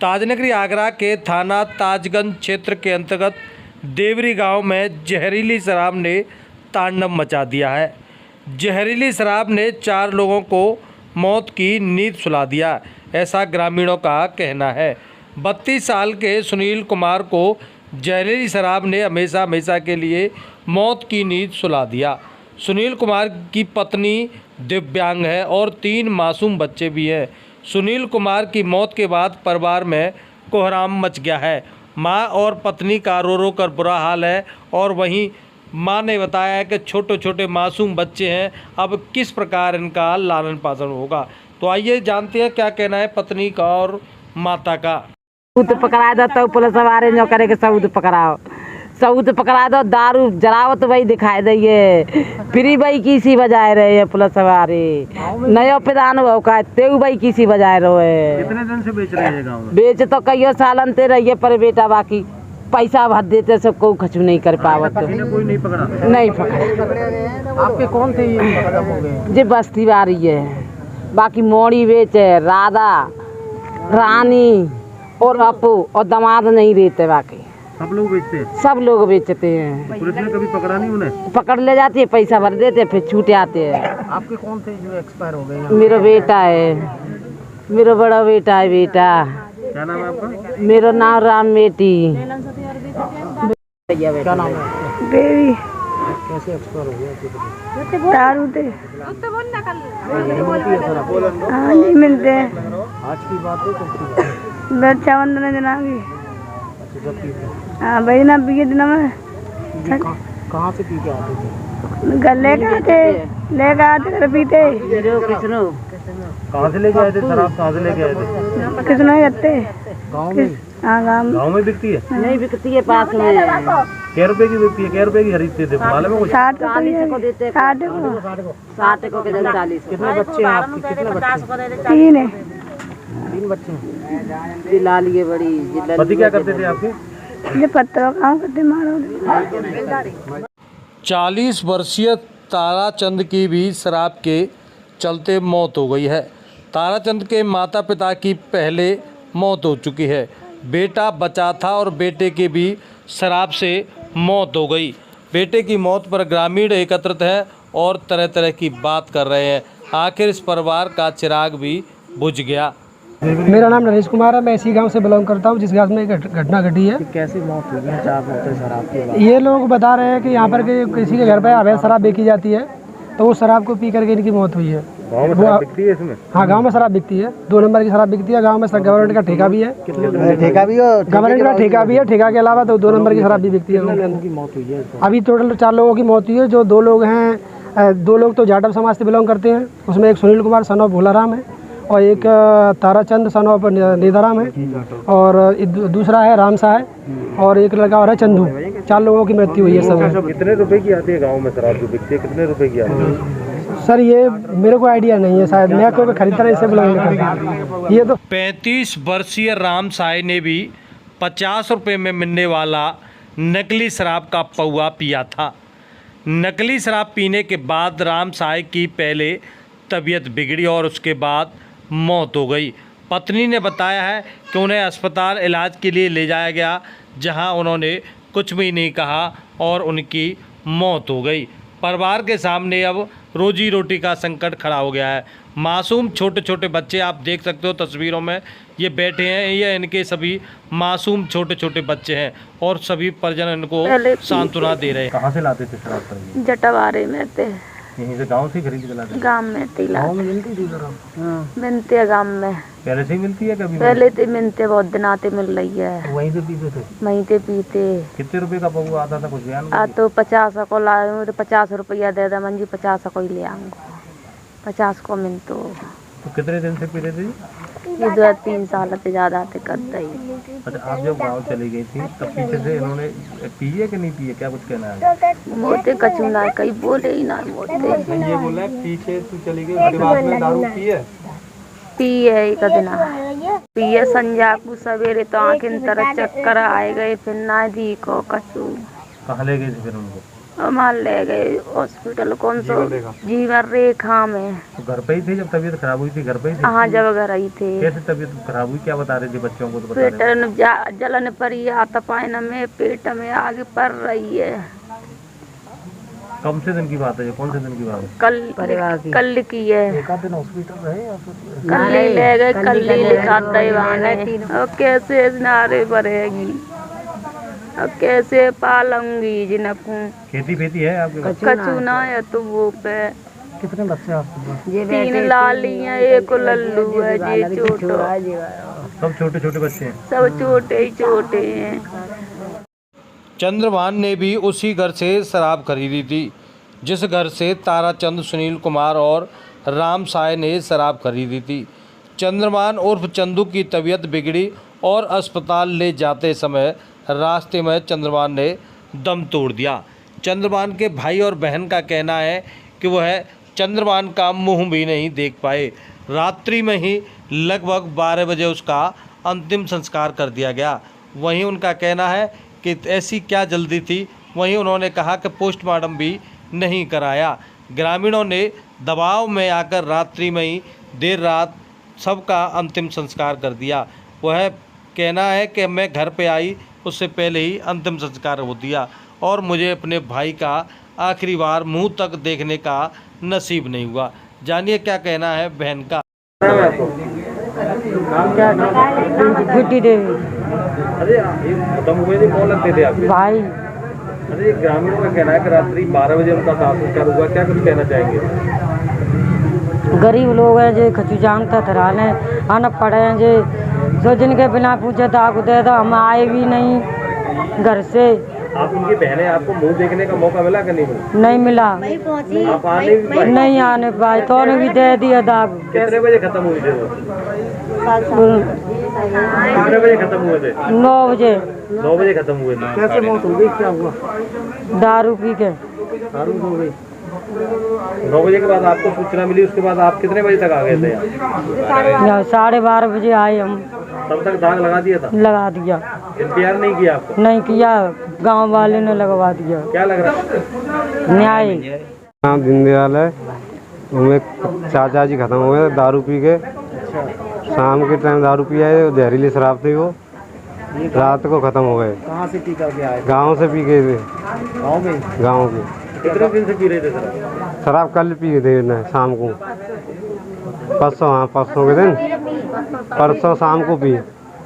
ताजनगरी आगरा के थाना ताजगंज क्षेत्र के अंतर्गत देवरी गांव में जहरीली शराब ने तांडव मचा दिया है। जहरीली शराब ने 4 लोगों को मौत की नींद सुला दिया, ऐसा ग्रामीणों का कहना है। 32 साल के सुनील कुमार को जहरीली शराब ने हमेशा के लिए मौत की नींद सुला दिया। सुनील कुमार की पत्नी दिव्यांग है और 3 मासूम बच्चे भी हैं। सुनील कुमार की मौत के बाद परिवार में कोहराम मच गया है। मां और पत्नी का रो रो कर बुरा हाल है और वहीं मां ने बताया है कि छोटे छोटे मासूम बच्चे हैं, अब किस प्रकार इनका लालन पालन होगा। तो आइए जानते हैं क्या कहना है पत्नी का और माता का। सबूत पकड़ा दो तो पुलिस वाले जो करे के सबूत पकड़ाओ, सबूत पकड़ा दो। दारू जलाओ तो वही दिखाई दे, फ्री वही किसी बजाए रहे हैं पुलिस वाले। नयो प्रधान हो का तेऊ वही किसी बजाए रहे। कितने दिन से बेच रहे हैं गाँव में? बेच तो कई साल अंते रहिए पर बेटा बाकी पैसा भर देते सबको खचू नहीं कर पावत। कोई नहीं पकड़ा? नहीं पकड़ा। आपके कौन थे ये खत्म हो गए? जी बस्ती वाली है, बाकी मोड़ी बेचे, राधा, रानी और अपू और दामाद नहीं रहते। बाकी सब लोग बेचते हैं? सब लोग बेचते हैं। पुलिस ने कभी पकड़ा नहीं उन्हें? पकड़ ले जाती है, पैसा भर देते फिर छूट आते हैं। आपके कौन थे जो एक्सपायर हो गए? मेरा बेटा है, मेरा बड़ा बेटा है। बेटा क्या नाम है आपका? मेरा नाम राम बेटी। क्या नाम है? बेबी कैसे एक्सपायर हो गया? दारू दे। हाँ नहीं मिलते हैं। आज की बात है कब? रक्षाबंधन दिन आ गई। हाँ भाई ना पिए दिन में कहाँ से पी के आते थे? घर लेके आते घर पीते। कहाँ से लेके आए थे शराब? कहाँ से लेके आए थे? किसने करते गाँव में? हाँ गाँव में बिकती है? नहीं बिकती है, पास में। क्या रुपए की बिकती है? क्या रुपए की खरीदते थे मालूम है कुछ? 60 को देते। 60 को 40। कितने बच्चे हैं आपके? कितने बच्चे? 3 है। 3 बच्चे हैं। लाल ये बड़ी पति क्या करते थे आपके? ये पत्थरों काम करते मारो। 40 वर्षीय ताराचंद की भी शराब के चलते मौत हो गई है। ताराचंद के माता पिता की पहले मौत हो चुकी है। बेटा बचा था और बेटे की भी शराब से मौत हो गई। बेटे की मौत पर ग्रामीण एकत्रित हैं और तरह तरह की बात कर रहे हैं। आखिर इस परिवार का चिराग भी बुझ गया। मेरा नाम नरेश कुमार है। मैं इसी गांव से बिलोंग करता हूं जिस गांव में एक घटना घटी है। कैसी मौत हुई है? 4 मौतें शराब की। ये लोग बता रहे हैं कि यहाँ पर किसी के घर पर अवैध शराब बेची जाती है, तो वो शराब को पी करके इनकी मौत हुई है। गाँव में शराब बिकती है इसमें? हाँ, गांव में शराब बिकती है। 2 नंबर की शराब बिकती है। गांव में गवर्नमेंट का ठेका भी है। ठेका भी है? गवर्नमेंट का ठेका भी है। ठेका के अलावा तो 2 नंबर की शराब भी बिकती है। की मौत हुई है? अभी टोटल 4 लोगों की मौत हुई है। जो 2 लोग हैं, 2 लोग तो जाटव समाज से बिलोंग करते हैं। उसमें एक सुनील कुमार सन ऑफ भोलाराम है और एक ताराचंद सन ऑफ नेदाराम है और दूसरा है राम सा है और एक लड़का और है चंदू। 4 लोगों की मृत्यु हुई है सब। कितने रुपए की आती है गांव में शराब जो बिकती है? कितने रुपए की आती है सर? ये मेरे को आइडिया नहीं है, शायद मैं कोई खरीदता नहीं, इससे बिलोंग नहीं करता। ये तो 35 वर्षीय राम साय ने भी 50 रुपये में मिलने वाला नकली शराब का पौआ पिया था। नकली शराब पीने के बाद राम साय की पहले तबीयत बिगड़ी और उसके बाद मौत हो गई। पत्नी ने बताया है कि उन्हें अस्पताल इलाज के लिए ले जाया गया, जहां उन्होंने कुछ भी नहीं कहा और उनकी मौत हो गई। परिवार के सामने अब रोजी रोटी का संकट खड़ा हो गया है। मासूम छोटे छोटे बच्चे, आप देख सकते हो तस्वीरों में, ये बैठे हैं। ये इनके सभी मासूम छोटे छोटे बच्चे हैं और सभी परिजन इनको सांत्वना दे रहे हैं। कहाँ से लाते थे शराब? जटवारे में थे। यहीं से गांव से खरीद के लाते? गांव में गांव में मिलती थी शराब? मिलते है गांव में। पहले से ही मिलती है? कभी पहले तो मिलते, बहुत दिन आते मिल रही है। वहीं से पीते थे? वहीं से पीते। कितने रुपए का पौवा आता था कुछ बयान? तो 50 को लाऊं तो 50 रुपया दे दे मंजी, 50 को ही ले आऊंगा। 50 को मिल तो कितने दिन से पीते थे? ये 2-3 साल से ज्यादा से करता ही। अच्छा, आप जब गांव चली गई थी तब पीछे से इन्होंने पी है कि नहीं पी है? क्या कुछ कहना है? मोते कछु ना कहीं बोले ही ना मोते। नहीं, ये बोला पीछे तू चली गई उसके बाद में दारू पी है? पिए एक दिन पिए संजा को सवेरे तो आँखें तरह चक्कर आए गए, फिर ना दी को कछु। कहाँ ले गए थे फिर उनको? मार ले गए हॉस्पिटल, कौन सा जीवन रेखा में। तो घर पे ही थे जब तबीयत खराब हुई थी? घर पे ही थे? हाँ, जब घर आई थे। कैसे तबीयत खराब हुई, क्या बता रहे थे बच्चों को? तो बता रहे थे। पेट जलन पड़ी, आतपायन में पेट में आग पड़ रही है। कम से दिन की बात है? कौन से दिन की बात है? कल की है। एक दिन हॉस्पिटल रहे या फिर कल ही ले गए, कल ही लिखा दीवाने। और कैसे नारे भरेगी, और कैसे पालूंगी जिनको? खेती फेती है आपके पास? कछु ना है तो वो पे। कितने बच्चे आपके? 3 लाली हैं, 1 लल्लू है जी छोटो। सब छोटे छोटे बच्चे हैं? सब छोटे ही छोटे हैं। चंद्रभान ने भी उसी घर से शराब खरीदी थी जिस घर से ताराचंद, सुनील कुमार और राम साय ने शराब खरीदी थी। चंद्रभान उर्फ चंदू की तबीयत बिगड़ी और अस्पताल ले जाते समय रास्ते में चंद्रभान ने दम तोड़ दिया। चंद्रभान के भाई और बहन का कहना है कि वह चंद्रभान का मुंह भी नहीं देख पाए। रात्रि में ही लगभग 12 बजे उसका अंतिम संस्कार कर दिया गया। वहीं उनका कहना है कि ऐसी क्या जल्दी थी। वहीं उन्होंने कहा कि पोस्टमार्टम भी नहीं कराया। ग्रामीणों ने दबाव में आकर रात्रि में ही देर रात सबका अंतिम संस्कार कर दिया। वह कहना है कि मैं घर पे आई उससे पहले ही अंतिम संस्कार हो दिया और मुझे अपने भाई का आखिरी बार मुंह तक देखने का नसीब नहीं हुआ। जानिए क्या कहना है बहन का। गुड्डी देवी। अरे ये खत्म हुए थे, कौन लगते थे आपके भाई? अरे ग्रामीणों का कहना है कि रात्रि 12 बजे उनका संस्कार हुआ। क्या कुछ कहना चाहेंगे? गरीब लोग हैं जो खचू जानता थराने आना पड़े हैं जो जिनके बिना पूछे दाग दे दो। हम आए भी नहीं घर से। आप उनकी बहनें, आपको मुंह देखने का मौका मिला कि नहीं मिला? नहीं मिला। आप आने भी पाए? नहीं आने पाए तो भी दे दिया दाग। कितने बजे खत्म हुई थे वो? कितने बजे खत्म हुए थे? 9 बजे। 9 बजे खत्म हुए थे। कैसे मौत हो गई, क्या हुआ? दारू पी के। दारू हो गई। 9 बजे के बाद आपको सूचना मिली, उसके बाद आप कितने बजे तक आ गए थे यहाँ? 12:30 बजे आए हम। तब तक दाग लगा दिया था? लगा दिया। इंतजार नहीं किया आपको? नहीं किया, गांव वाले ने लगवा दिया। क्या लग रहा है? न्याय। नाम दीनदयाल है। उनमें चाचा जी खत्म हो गए दारू पी के। शाम के टाइम दारू पिया है, जहरीली शराब थी वो। रात को खत्म हो गए। कहाँ से पी करके आए? गांव से पी गए थे। गाँव में? गांव के। कितने दिन से पी रहे थे शराब? शराब कल पी गए थे न, शाम को। परसों, हाँ परसों के दिन, परसों शाम को पी,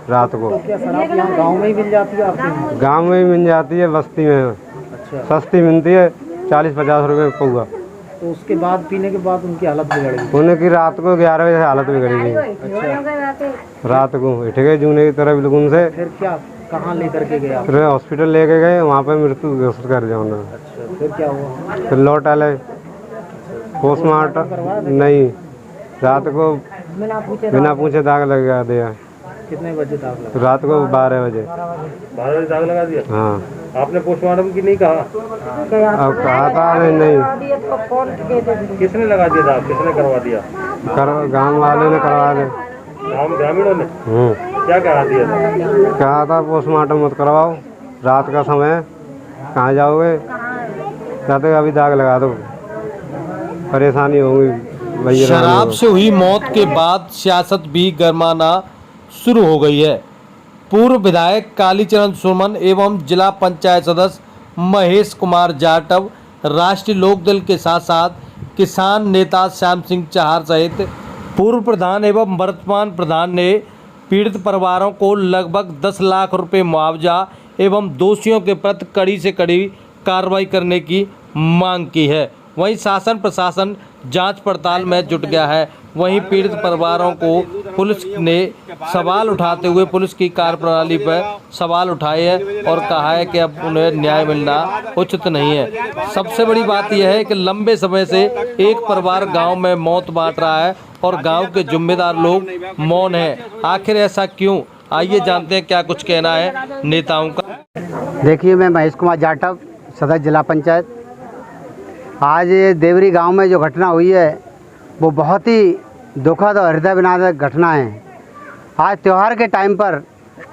रात को। तो क्या शराब यहाँ गाँव में ही मिल जाती है आपके? गांव में ही मिल जाती है, बस्ती में। अच्छा। सस्ती मिलती है, 40-50 रुपये पौवा। तो उसके बाद पीने के बाद उनकी हालत बिगड़ गई? उनकी रात को 11 बजे हालत बिगड़ी गई। अच्छा। रात को उठ गए जूने की तरह बिल्कुल से। फिर क्या, कहाँ ले करके गए आप? फिर हॉस्पिटल लेके गए, वहाँ पे मृत्यु घोषित कर दिया उन्होंने। अच्छा, फिर क्या हुआ? फिर लौट आए, पोस्टमार्टम नहीं, रात को बिना पूछे दाग लगा दिया। कितने बजे दाग लगा? रात को 12 बजे। 12 बजे दाग लगा दिया? हाँ। आपने पोस्टमार्टम की नहीं कहा? अब कहा था नहीं। किसने लगा दिया दाग, किसने करवा दिया? गाँव वाले ने करवा दे। ग्रामीणों ने? क्या कहा दिया था? कहा था पोस्टमार्टम मत करवाओ, रात का समय कहाँ जाओगे, कहते अभी दाग लगा दो, परेशानी होगी। शराब से हुई मौत के बाद सियासत भी गरमाना शुरू हो गई है। पूर्व विधायक कालीचरण सुमन एवं जिला पंचायत सदस्य महेश कुमार जाटव, राष्ट्रीय लोकदल के साथ साथ किसान नेता श्याम सिंह चहार सहित पूर्व प्रधान एवं वर्तमान प्रधान ने पीड़ित परिवारों को लगभग 10 लाख रुपए मुआवजा एवं दोषियों के प्रति कड़ी से कड़ी कार्रवाई करने की मांग की है। वहीं शासन प्रशासन जांच पड़ताल में जुट गया है। वहीं पीड़ित परिवारों को पुलिस ने सवाल उठाते हुए पुलिस की कार्यप्रणाली पर सवाल उठाए हैं और कहा है कि अब उन्हें न्याय मिलना उचित नहीं है। सबसे बड़ी बात यह है कि लंबे समय से एक परिवार गांव में मौत बांट रहा है और गांव के जिम्मेदार लोग मौन हैं। आखिर ऐसा क्यों? आइए जानते हैं क्या कुछ कहना है नेताओं का। देखिए, मैं महेश कुमार जाटव, सदस्य जिला पंचायत। आज ये देवरी गांव में जो घटना हुई है वो बहुत ही दुखद और हृदय विदारक घटना है। आज त्यौहार के टाइम पर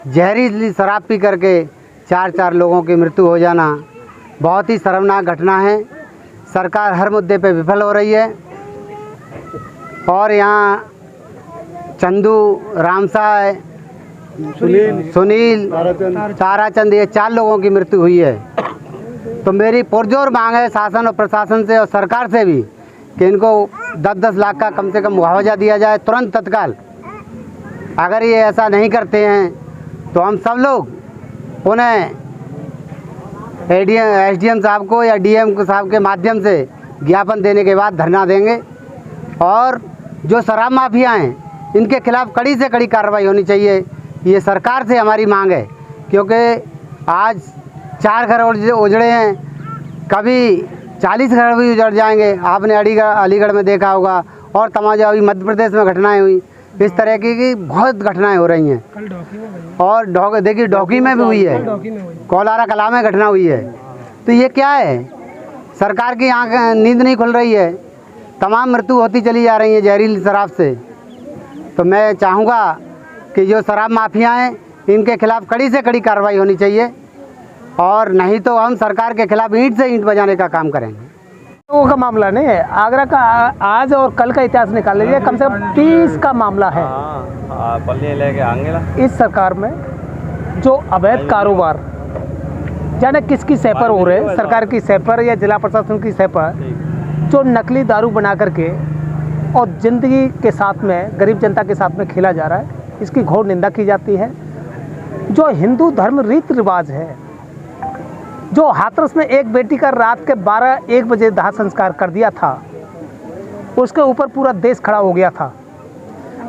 जहरीली शराब पी करके 4 लोगों की मृत्यु हो जाना बहुत ही शर्मनाक घटना है। सरकार हर मुद्दे पे विफल हो रही है और यहाँ चंदू, रामसाय, सुनील, ताराचंद, ये 4 लोगों की मृत्यु हुई है। तो मेरी पुरजोर मांग है शासन और प्रशासन से और सरकार से भी कि इनको 10-10 लाख का कम से कम मुआवजा दिया जाए तुरंत, तत्काल। अगर ये ऐसा नहीं करते हैं तो हम सब लोग उन्हें एसडीएम साहब को या डीएम साहब के माध्यम से ज्ञापन देने के बाद धरना देंगे। और जो शराब माफिया हैं इनके खिलाफ कड़ी से कड़ी कार्रवाई होनी चाहिए, ये सरकार से हमारी मांग है। क्योंकि आज 4 घर उजड़े हैं, कभी 40 घर भी उजड़ जाएंगे। आपने अलीगढ़ में देखा होगा और तमाम अभी मध्य प्रदेश में घटनाएं हुई। इस तरह की बहुत घटनाएं हो रही हैं और देखिए डोकी में भी हुई है, कोलारा कला में घटना हुई है। तो ये क्या है, सरकार की आँख नींद नहीं खुल रही है, तमाम मृत्यु होती चली जा रही है जहरीली शराब से। तो मैं चाहूँगा कि जो शराब माफिया हैं इनके खिलाफ कड़ी से कड़ी कार्रवाई होनी चाहिए और नहीं तो हम सरकार के खिलाफ ईंट से ईंट बजाने का काम करेंगे। लोगों का मामला नहीं है, आगरा का आज और कल का इतिहास निकाल लीजिए, कम से कम 30 का मामला है इस सरकार में। जो अवैध कारोबार जाने किसकी सह पर हो रहे हैं, सरकार की सह पर या जिला प्रशासन की सह पर, जो नकली दारू बना करके और ज़िंदगी के साथ में गरीब जनता के साथ में खेला जा रहा है, इसकी घोर निंदा की जाती है। जो हिंदू धर्म रीति रिवाज है, जो हाथरस में एक बेटी का रात के 12-1 बजे दाह संस्कार कर दिया था, उसके ऊपर पूरा देश खड़ा हो गया था।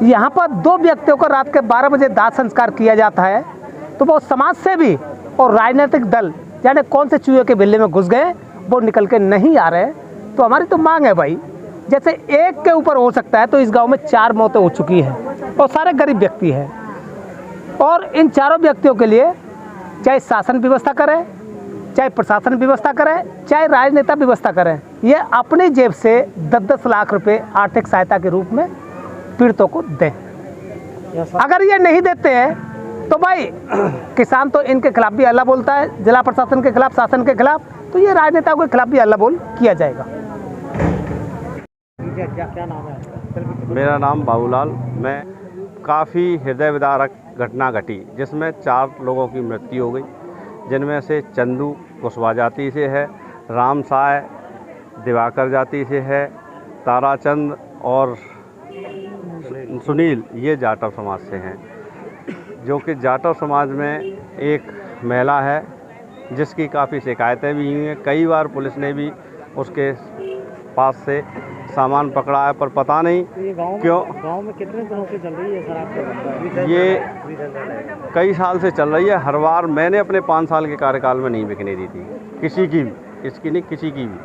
यहाँ पर 2 व्यक्तियों को रात के 12 बजे दाह संस्कार किया जाता है, तो वो समाज सेवी और राजनीतिक दल यानी कौन से चूहे के बिल्ले में घुस गए, वो निकल के नहीं आ रहे। तो हमारी तो मांग है भाई, जैसे एक के ऊपर हो सकता है तो इस गांव में 4 मौतें हो चुकी हैं और सारे गरीब व्यक्ति हैं। और इन चारों व्यक्तियों के लिए चाहे शासन व्यवस्था करे, चाहे प्रशासन व्यवस्था करे, चाहे राजनेता व्यवस्था करें, ये अपनी जेब से 10-10 लाख रुपए आर्थिक सहायता के रूप में पीड़ितों को दें। अगर ये नहीं देते हैं तो भाई किसान तो इनके खिलाफ भी हल्ला बोलता है, जिला प्रशासन के खिलाफ, शासन के खिलाफ, तो ये राजनेताओं के खिलाफ भी हल्ला बोल किया जाएगा। क्या नाम है? मेरा नाम बाबूलाल। मैं काफ़ी हृदय विदारक घटना घटी जिसमें 4 लोगों की मृत्यु हो गई, जिनमें से चंदू कुशवाहा जाति से है, रामसाय दिवाकर जाति से है, ताराचंद और सुनील ये जाटव समाज से हैं। जो कि जाटव समाज में एक महिला है जिसकी काफ़ी शिकायतें भी हुई हैं। कई बार पुलिस ने भी उसके पास से सामान पकड़ा है, पर पता नहीं क्यों गांव में कितने दिनों से चल रही है शराब? ये कई साल से चल रही है। हर बार मैंने अपने 5 साल के कार्यकाल में नहीं बिकने दी थी किसी की भी, इसकी नहीं किसी की भी।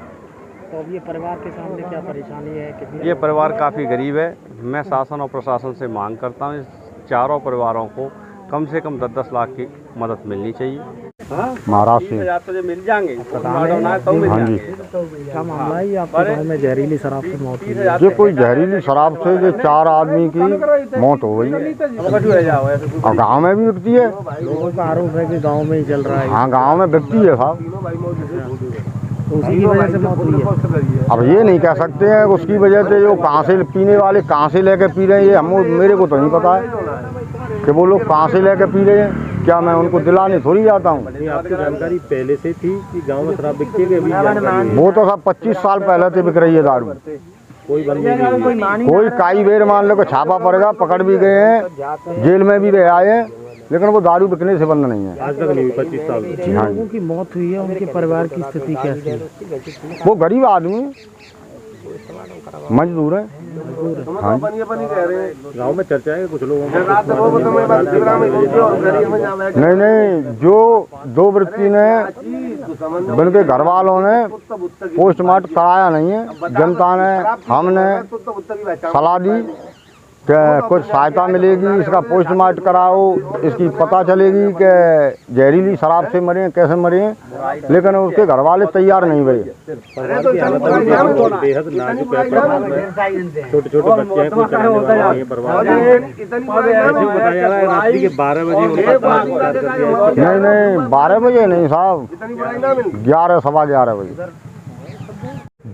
तो अब ये परिवार के सामने क्या परेशानी है? ये परिवार काफ़ी गरीब है। मैं शासन और प्रशासन से मांग करता हूँ, इस चारों परिवारों को कम से कम 10-10 लाख की मदद मिलनी चाहिए। महाराष्ट्र से मिल जाएंगे। हाँ जी, क्या मामला है? आपके गाँव में जहरीली शराब से मौत हुई है? ये कोई जहरीली शराब से जो 4 आदमी की मौत हो गई है और गांव में भी बिकती है। लोगों का आरोप है कि गांव में ही चल रहा है। हाँ, गांव में बिकती है साहब, तो उसी की वजह से मौत हुई है। अब ये नहीं कह सकते हैं उसकी वजह से जो कहाँ से पीने वाले कहाँ से लेके पी रहे हैं, ये मेरे को तो नहीं पता है कि वो लोग कहाँ से लेके पी रहे हैं। क्या मैं उनको दिलाने थोड़ी जाता हूँ? आपकी जानकारी पहले से थी कि गांव में शराब बिकती है? वो तो सब 25 साल पहले से बिक रही है दारू। कोई कोई काई बेर मान लो को छापा पड़ेगा, पकड़ भी गए हैं, जेल में भी रह आए हैं, लेकिन वो दारू बिकने से बंद नहीं है। आज तक नहीं हुई 25 साल। जिन लोगों की मौत हुई है उनके परिवार की स्थिति कैसी है? वो गरीब आदमी मजदूर है। हाँ, गाँव में चर्चा है कुछ लोगों नहीं, जो 2 व्यक्ति ने उनके घर वालों ने पोस्टमार्टम कराया नहीं है, जनता ने हमने सलाह दी कि कुछ सहायता मिलेगी, इसका पोस्टमार्टम कराओ, इसकी पता चलेगी कि जहरीली शराब से मरे हैं, कैसे मरे हैं, लेकिन उसके घर वाले तैयार नहीं हुए। छोटे छोटे बच्चे हैं, कुछ चलाने वाले नहीं हैं, परिवार बताया जा रहा है रात्रि के 12 बजे नहीं 12 बजे नहीं साहब, 11 सवा 11 बजे।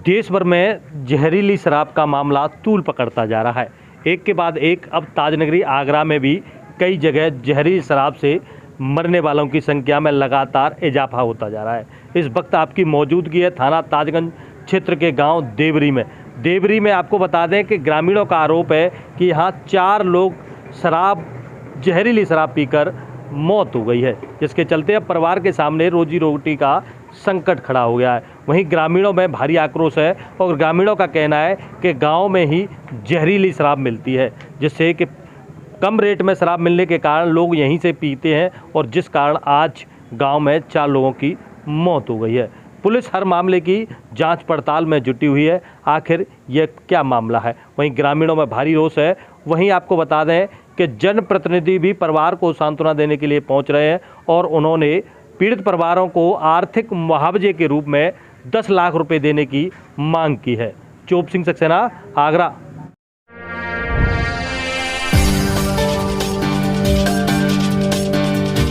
देश भर में जहरीली शराब का मामला तूल पकड़ता जा रहा है। एक के बाद एक अब ताजनगरी आगरा में भी कई जगह जहरीली शराब से मरने वालों की संख्या में लगातार इजाफा होता जा रहा है। इस वक्त आपकी मौजूदगी है थाना ताजगंज क्षेत्र के गांव देवरी में आपको बता दें कि ग्रामीणों का आरोप है कि यहाँ 4 लोग जहरीली शराब पीकर मौत हो गई है, जिसके चलते अब परिवार के सामने रोजी रोटी का संकट खड़ा हो गया है। वहीं ग्रामीणों में भारी आक्रोश है और ग्रामीणों का कहना है कि गांव में ही जहरीली शराब मिलती है, जिससे कि कम रेट में शराब मिलने के कारण लोग यहीं से पीते हैं और जिस कारण आज गांव में 4 लोगों की मौत हो गई है। पुलिस हर मामले की जांच पड़ताल में जुटी हुई है, आखिर यह क्या मामला है। वहीं ग्रामीणों में भारी रोष है। वहीं आपको बता दें कि जनप्रतिनिधि भी परिवार को सांत्वना देने के लिए पहुंच रहे हैं और उन्होंने पीड़ित परिवारों को आर्थिक मुआवजे के रूप में 10 लाख रुपए देने की मांग की है। चोप सिंह सक्सेना, आगरा।